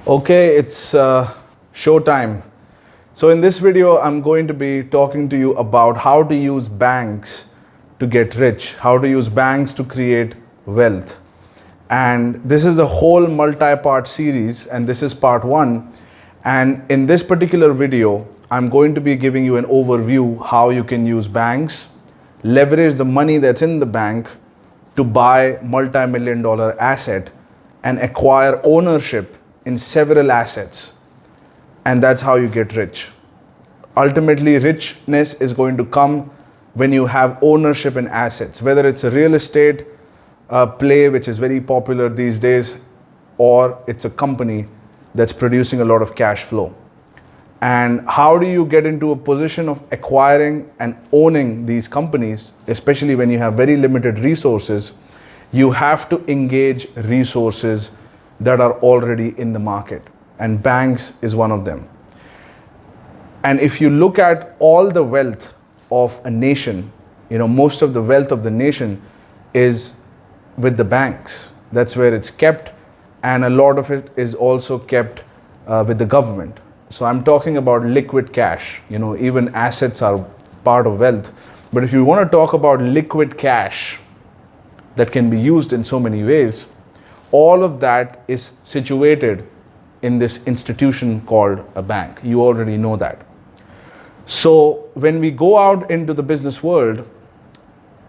Okay, it's show time. So in this video, I'm going to be talking to you about how to use banks to get rich, how to use banks to create wealth. And this is a whole multi-part series, and this is part one. And in this particular video, I'm going to be giving you an overview how you can use banks, leverage the money that's in the bank to buy multi-million dollar asset and acquire ownership in several assets, and that's how you get rich. Ultimately, richness is going to come when you have ownership in assets, whether it's a real estate play, which is very popular these days, or it's a company that's producing a lot of cash flow. And how do you get into a position of acquiring and owning these companies, especially when you have very limited resources? You have to engage resources that are already in the market, and banks is one of them. And if you look at all the wealth of a nation, most of the wealth of the nation is with the banks. That's where it's kept, and a lot of it is also kept with the government. So I'm talking about liquid cash. Even assets are part of wealth. But if you want to talk about liquid cash that can be used in so many ways, all of that is situated in this institution called a bank. You already know that. So when we go out into the business world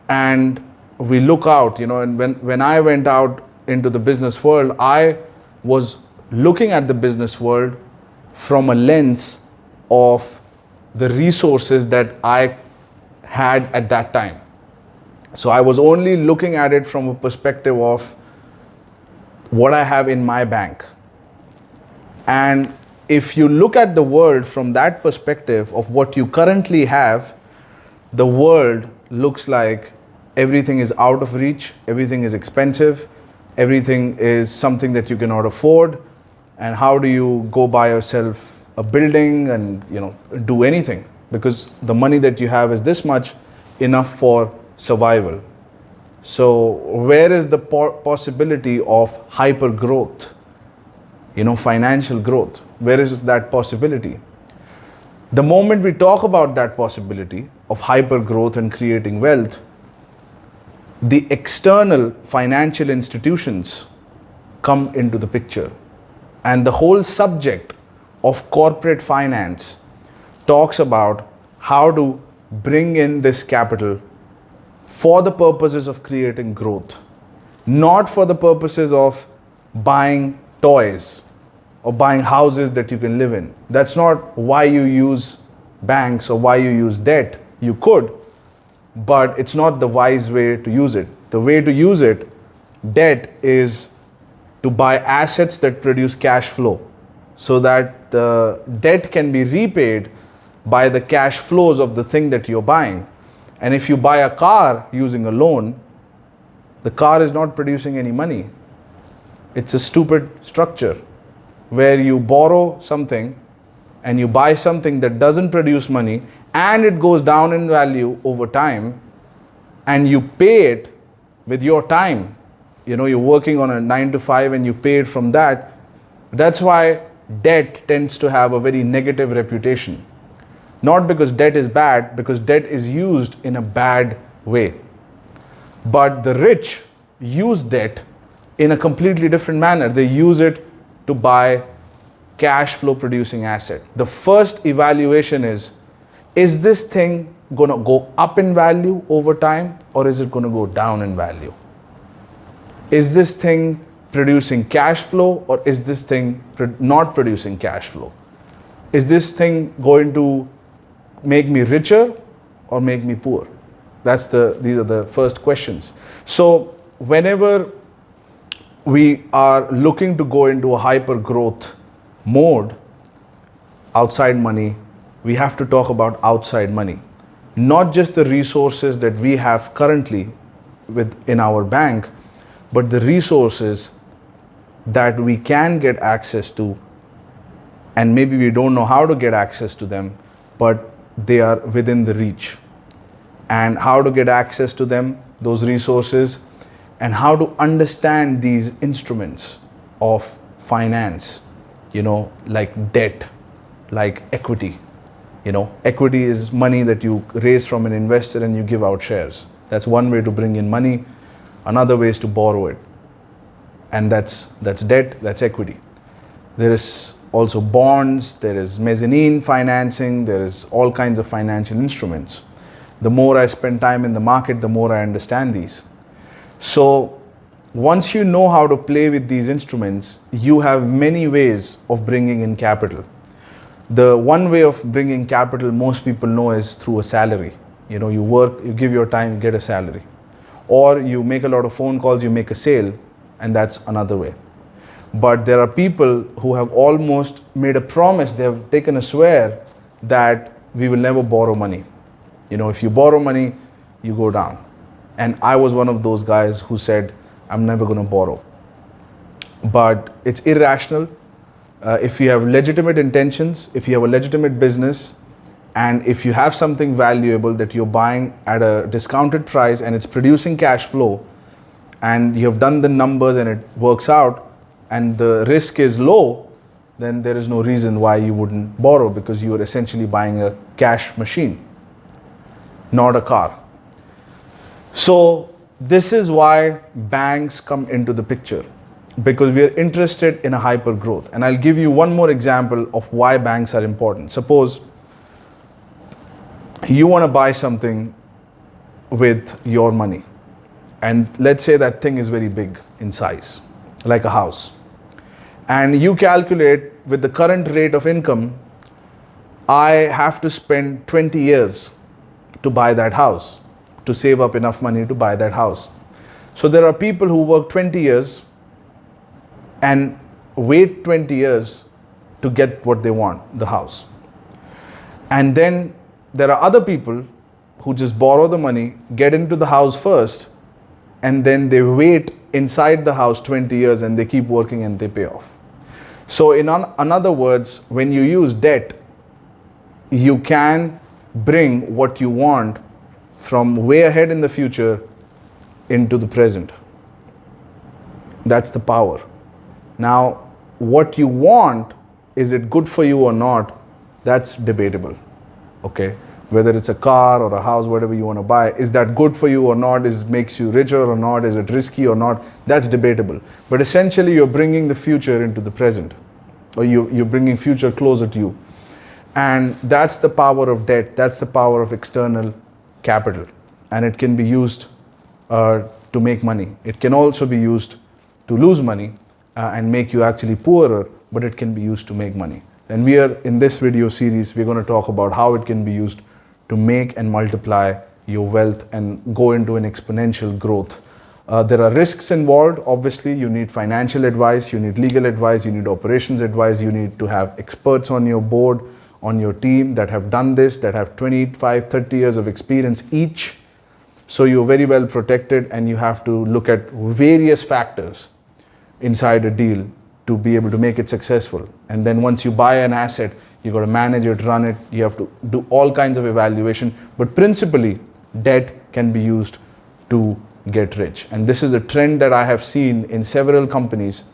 and we look out, and when I went out into the business world, I was looking at the business world from a lens of the resources that I had at that time. So I was only looking at it from a perspective of what I have in my bank. And if you look at the world from that perspective of what you currently have, the world looks like everything is out of reach, everything is expensive, everything is something that you cannot afford. And how do you go buy yourself a building and do anything? Because the money that you have is this much, enough for survival. So where is the possibility of hyper growth, financial growth? Where is that possibility? The moment we talk about that possibility of hyper growth and creating wealth, the external financial institutions come into the picture. And the whole subject of corporate finance talks about how to bring in this capital for the purposes of creating growth, not for the purposes of buying toys or buying houses that you can live in. That's not why you use banks or why you use debt. You could, but it's not the wise way to use it. The way to use it, debt, is to buy assets that produce cash flow so that the debt can be repaid by the cash flows of the thing that you're buying. And if you buy a car using a loan, the car is not producing any money. It's a stupid structure where you borrow something and you buy something that doesn't produce money, and it goes down in value over time, and you pay it with your time. You're working on a 9 to 5 and you pay it from that. That's why debt tends to have a very negative reputation. Not because debt is bad, because debt is used in a bad way. But the rich use debt in a completely different manner. They use it to buy cash flow producing asset. The first evaluation is this thing going to go up in value over time, or is it going to go down in value? Is this thing producing cash flow, or is this thing not producing cash flow? Is this thing going to make me richer or make me poor? These are the first questions. So whenever we are looking to go into a hyper growth mode, outside money, we have to talk about outside money. Not just the resources that we have currently in our bank, but the resources that we can get access to, and maybe we don't know how to get access to them, but they are within the reach. And how to get access to them, those resources, and how to understand these instruments of finance like debt, like equity. Equity is money that you raise from an investor and you give out shares. That's one way to bring in money. Another way is to borrow it. And that's debt, that's equity. There is also bonds, there is mezzanine financing, there is all kinds of financial instruments. The more I spend time in the market, the more I understand these. So once you know how to play with these instruments, you have many ways of bringing in capital. The one way of bringing capital most people know is through a salary. You work, you give your time, you get a salary. Or you make a lot of phone calls, you make a sale, and that's another way. But there are people who have almost made a promise, they have taken a swear that we will never borrow money. If you borrow money, you go down. And I was one of those guys who said, I'm never going to borrow. But it's irrational. If you have legitimate intentions, if you have a legitimate business, and if you have something valuable that you're buying at a discounted price and it's producing cash flow, and you have done the numbers and it works out, and the risk is low, then there is no reason why you wouldn't borrow, because you are essentially buying a cash machine, not a car. So this is why banks come into the picture, because we are interested in a hyper growth. And I'll give you one more example of why banks are important. Suppose you want to buy something with your money, and let's say that thing is very big in size, like a house. And you calculate, with the current rate of income, I have to spend 20 years to buy that house, to save up enough money to buy that house. So there are people who work 20 years and wait 20 years to get what they want, the house. And then there are other people who just borrow the money, get into the house first, and then they wait inside the house 20 years and they keep working and they pay off. So in other words, when you use debt, you can bring what you want from way ahead in the future into the present. That's the power. Now, what you want, is it good for you or not? That's debatable. Okay? Whether it's a car or a house, whatever you want to buy, is that good for you or not? Makes you richer or not? Is it risky or not? That's debatable. But essentially, you're bringing the future into the present, or you're bringing future closer to you. And that's the power of debt. That's the power of external capital. And it can be used to make money. It can also be used to lose money and make you actually poorer, but it can be used to make money. And we are, in this video series, we're going to talk about how it can be used to make and multiply your wealth and go into an exponential growth. There are risks involved. Obviously, you need financial advice, you need legal advice, you need operations advice, you need to have experts on your board, on your team that have done this, that have 25, 30 years of experience each. So you're very well protected, and you have to look at various factors inside a deal to be able to make it successful. And then once you buy an asset, you got to manage it, run it, you have to do all kinds of evaluation. But principally, debt can be used to get rich. And this is a trend that I have seen in several companies.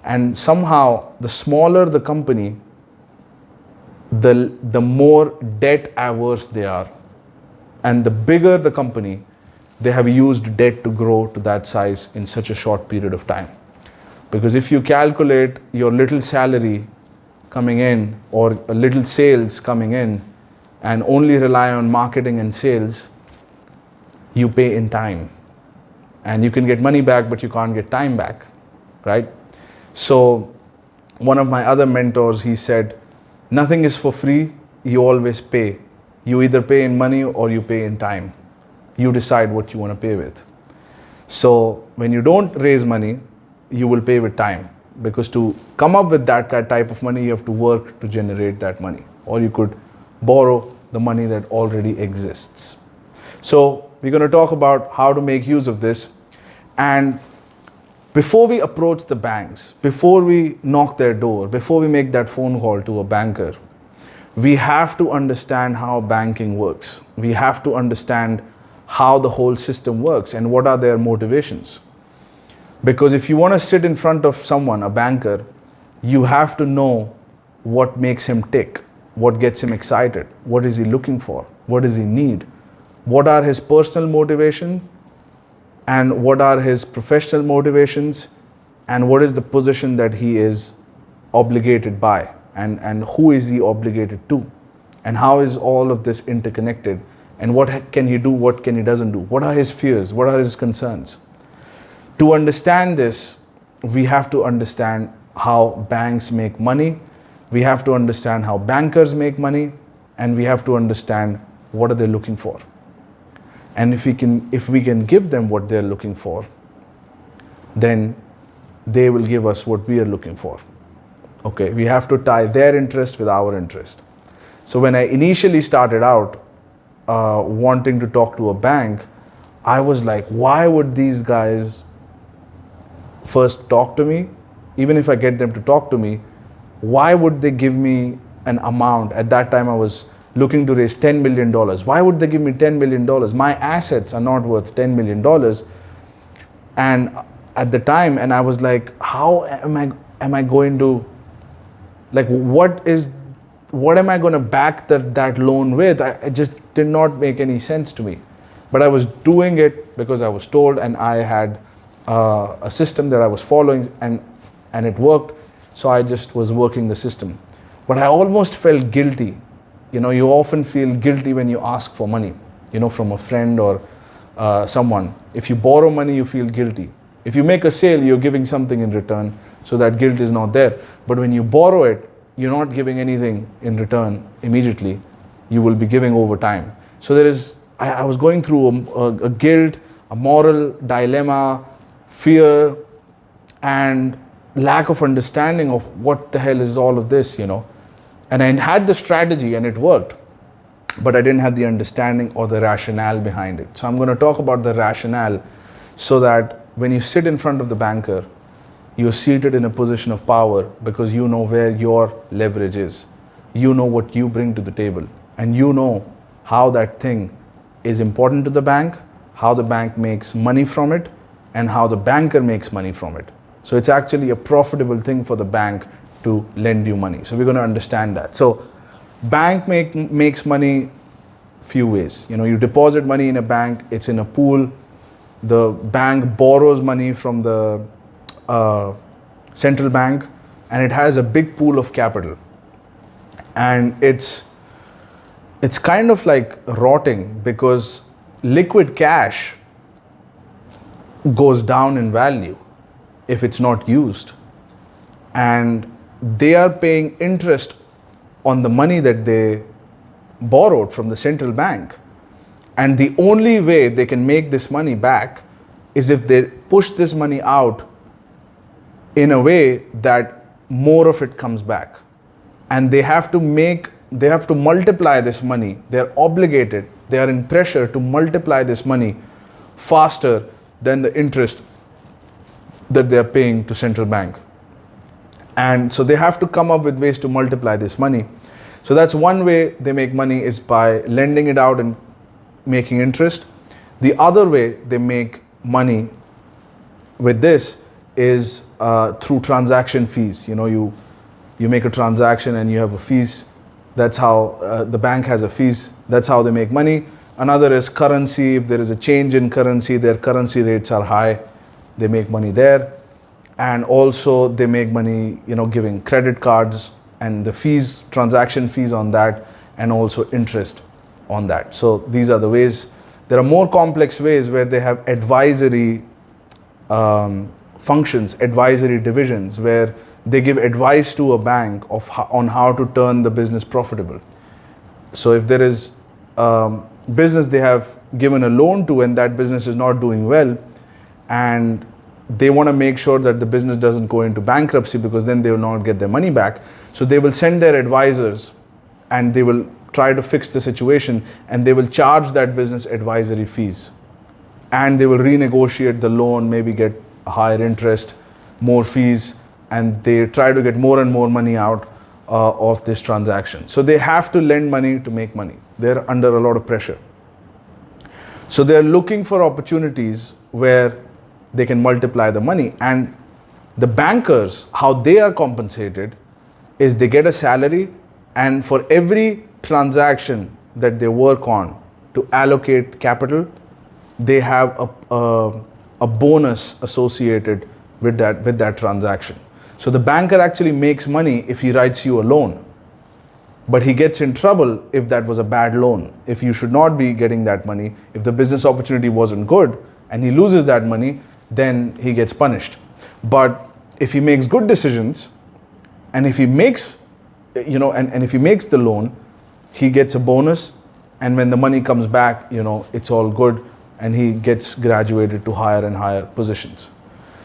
And somehow, the smaller the company, the more debt averse they are. And the bigger the company, they have used debt to grow to that size in such a short period of time. Because if you calculate your little salary coming in or a little sales coming in and only rely on marketing and sales, you pay in time. And you can get money back, but you can't get time back, right? So one of my other mentors, he said, nothing is for free, you always pay. You either pay in money or you pay in time. You decide what you want to pay with. So when you don't raise money, you will pay with time, because to come up with that type of money, you have to work to generate that money, or you could borrow the money that already exists. So we're going to talk about how to make use of this. And before we approach the banks, before we knock their door, before we make that phone call to a banker, we have to understand how banking works. We have to understand how the whole system works and what are their motivations. Because if you want to sit in front of someone, a banker, you have to know what makes him tick, what gets him excited, what is he looking for, what does he need, what are his personal motivations, and what are his professional motivations, and what is the position that he is obligated by, and who is he obligated to, and how is all of this interconnected, and what can he do, what can he doesn't do, what are his fears, what are his concerns. To understand this, we have to understand how banks make money, we have to understand how bankers make money, and we have to understand what are they looking for. And if we can give them what they're looking for, then they will give us what we are looking for. Okay, we have to tie their interest with our interest. So when I initially started out wanting to talk to a bank, I was like, why would these guys first talk to me? Even if I get them to talk to me, why would they give me an amount? At that time I was looking to raise $10 million. Why would they give me $10 million? My assets are not worth $10 million. And at the time, and I was like, how am I going to, like, what am I going to back that loan with? It just did not make any sense to me. But I was doing it because I was told, and I had a system that I was following, and it worked. So I just was working the system. But I almost felt guilty. You know, you often feel guilty when you ask for money, you know, from a friend or someone. If you borrow money, you feel guilty. If you make a sale, you're giving something in return, so that guilt is not there. But when you borrow it, you're not giving anything in return immediately. You will be giving over time. So I was going through a guilt, a moral dilemma, fear, and lack of understanding of what the hell is all of this, you know. And I had the strategy and it worked, but I didn't have the understanding or the rationale behind it. So I'm going to talk about the rationale, so that when you sit in front of the banker, you're seated in a position of power, because you know where your leverage is. You know what you bring to the table, and you know how that thing is important to the bank, how the bank makes money from it, and how the banker makes money from it. So it's actually a profitable thing for the bank to lend you money. So we're going to understand that. So bank makes money few ways. You know, you deposit money in a bank, it's in a pool. The bank borrows money from the central bank, and it has a big pool of capital. And it's kind of like rotting, because liquid cash goes down in value if it's not used. And they are paying interest on the money that they borrowed from the central bank. And the only way they can make this money back is if they push this money out in a way that more of it comes back. And they have to multiply this money. They're obligated, they are in pressure to multiply this money faster than the interest that they're paying to central bank. And so they have to come up with ways to multiply this money. So that's one way they make money, is by lending it out and making interest. The other way they make money with this is through transaction fees. You know, you make a transaction and you have a fees. That's how the bank has a fees. That's how they make money. Another is currency. If there is a change in currency, their currency rates are high, they make money there. And also they make money, you know, giving credit cards and the fees, transaction fees on that, and also interest on that. So these are the ways. There are more complex ways where they have advisory functions, advisory divisions, where they give advice to a bank on how to turn the business profitable. So if there is business they have given a loan to, and that business is not doing well, and they want to make sure that the business doesn't go into bankruptcy, because then they will not get their money back. So they will send their advisors and they will try to fix the situation, and they will charge that business advisory fees, and they will renegotiate the loan, maybe get a higher interest, more fees, and they try to get more and more money out of this transaction. So they have to lend money to make money. They're under a lot of pressure. So they're looking for opportunities where they can multiply the money. And The bankers, how they are compensated is they get a salary, and for every transaction that they work on to allocate capital, they have a bonus associated with that transaction. So the banker actually makes money if he writes you a loan, but he gets in trouble if that was a bad loan, if you should not be getting that money. If the business opportunity wasn't good and he loses that money, then he gets punished. But if he makes good decisions, and if he makes, and if he makes the loan, he gets a bonus, and when the money comes back, it's all good, and he gets graduated to higher and higher positions.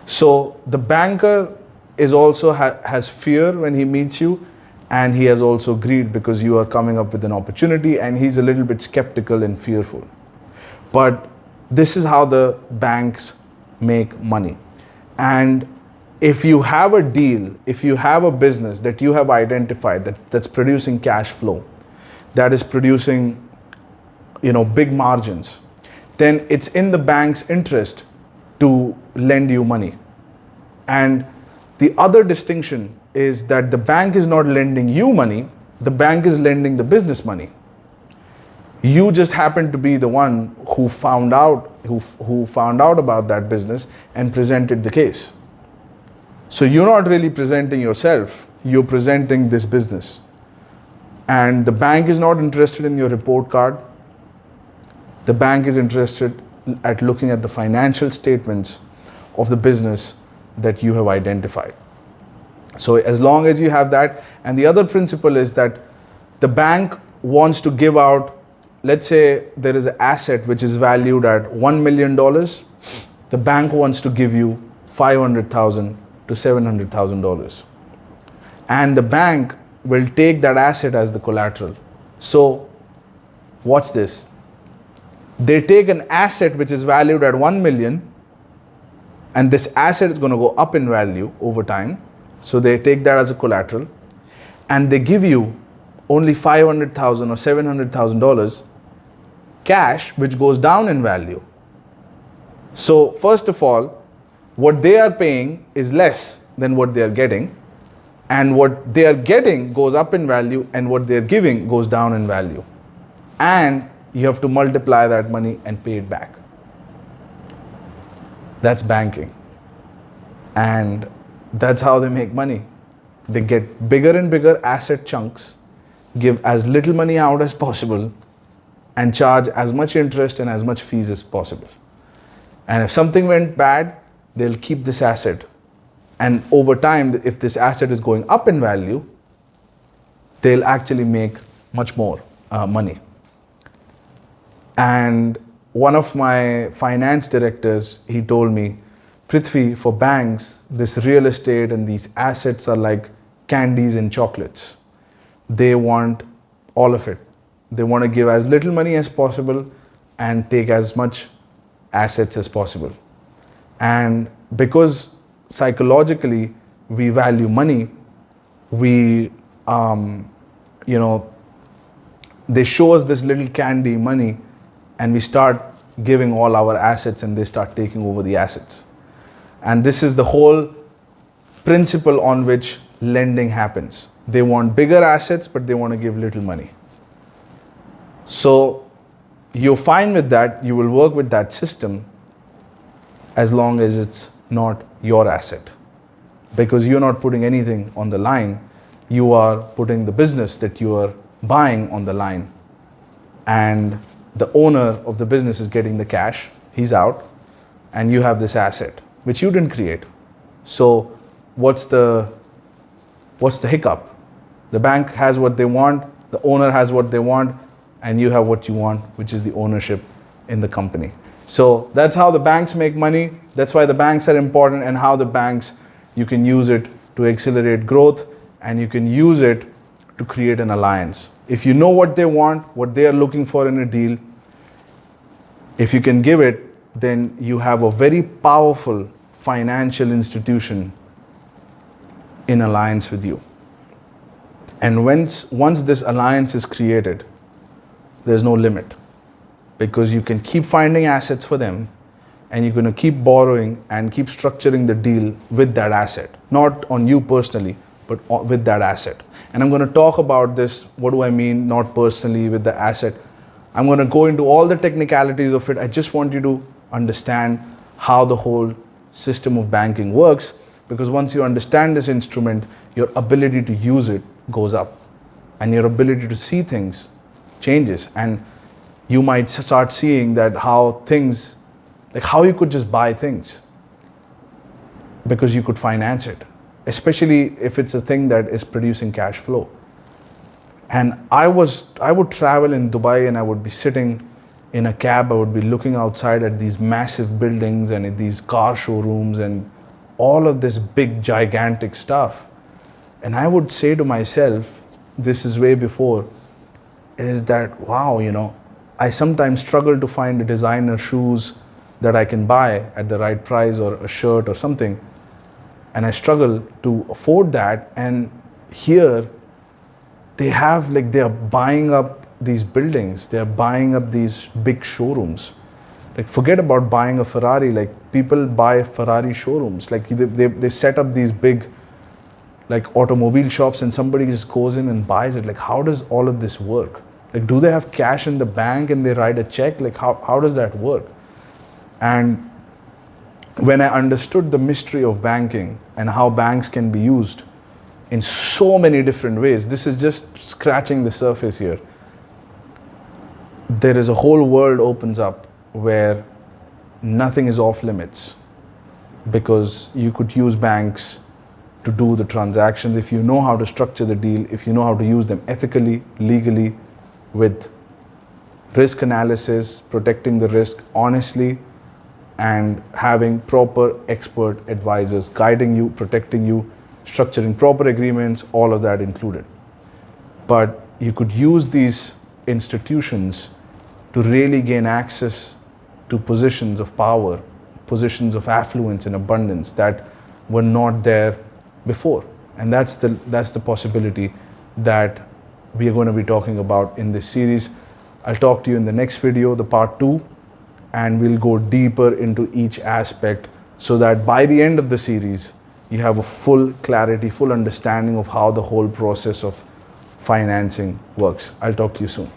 So the banker is also has fear when he meets you, and he has also greed because you are coming up with an opportunity, and he's a little bit skeptical and fearful. But this is how the banks make money. And if you have a deal, if you have a business that you have identified that's producing cash flow, that is producing big margins, then it's in the bank's interest to lend you money. And the other distinction is that the bank is not lending you money, the bank is lending the business money. You just happen to be the one who found out about that business and presented the case. So you're not really presenting yourself, you're presenting this business. And the bank is not interested in your report card. The bank is interested at looking at the financial statements of the business that you have identified. So as long as you have that, and the other principle is that the bank wants to give out, let's say there is an asset which is valued at $1 million, the bank wants to give you $500,000 to $700,000. And the bank will take that asset as the collateral. So watch this. They take an asset which is valued at 1 million, and this asset is going to go up in value over time. So they take that as a collateral, and they give you only $500,000 or $700,000 cash, which goes down in value. So first of all, what they are paying is less than what they are getting, and what they are getting goes up in value, and what they are giving goes down in value. And you have to multiply that money and pay it back. That's banking. And that's how they make money. They get bigger and bigger asset chunks, give as little money out as possible, and charge as much interest and as much fees as possible. And if something went bad, they'll keep this asset. And over time, if this asset is going up in value, they'll actually make much more money. And one of my finance directors, he told me, Prithvi, for banks, this real estate and these assets are like candies and chocolates. They want all of it. They want to give as little money as possible and take as much assets as possible. And because psychologically we value money, we, they show us this little candy money, and we start giving all our assets, and they start taking over the assets. And this is the whole principle on which lending happens. They want bigger assets, but they want to give little money. So you're fine with that, you will work with that system as long as it's not your asset. Because you're not putting anything on the line, you are putting the business that you are buying on the line. And the owner of the business is getting the cash, he's out, and you have this asset, which you didn't create. So what's the hiccup? The bank has what they want, the owner has what they want, and you have what you want, which is the ownership in the company. So that's how the banks make money. That's why the banks are important, and how the banks, you can use it to accelerate growth, and you can use it to create an alliance. If you know what they want, what they are looking for in a deal, if you can give it, then you have a very powerful financial institution in alliance with you. And once this alliance is created, there's no limit, because you can keep finding assets for them, and you're going to keep borrowing and keep structuring the deal with that asset, not on you personally, but with that asset. And I'm going to talk about this. What do I mean, not personally, with the asset? I'm going to go into all the technicalities of it. I just want you to understand how the whole system of banking works, because once you understand this instrument, your ability to use it goes up and your ability to see things changes. And you might start seeing that how things, like how you could just buy things because you could finance it, especially if it's a thing that is producing cash flow. And I would travel in Dubai and I would be sitting in a cab, I would be looking outside at these massive buildings and at these car showrooms and all of this big gigantic stuff. And I would say to myself, this is way before, is that, wow, I sometimes struggle to find a designer shoes that I can buy at the right price, or a shirt or something. And I struggle to afford that. And here they are buying up these buildings. They're buying up these big showrooms. Like, forget about buying a Ferrari. Like, people buy Ferrari showrooms. Like, they set up these big, like, automobile shops, and somebody just goes in and buys it. Like, how does all of this work? Like, do they have cash in the bank and they write a check? Like, how does that work? And when I understood the mystery of banking and how banks can be used in so many different ways, this is just scratching the surface here. There is a whole world opens up where nothing is off limits, because you could use banks to do the transactions if you know how to structure the deal, if you know how to use them ethically, legally, with risk analysis, protecting the risk honestly, and having proper expert advisors guiding you, protecting you, structuring proper agreements, all of that included. But you could use these institutions to really gain access to positions of power, positions of affluence and abundance that were not there before. And that's the possibility that we are going to be talking about in this series. I'll talk to you in the next video, the part 2, and we'll go deeper into each aspect, so that by the end of the series, you have a full clarity, full understanding of how the whole process of financing works. I'll talk to you soon.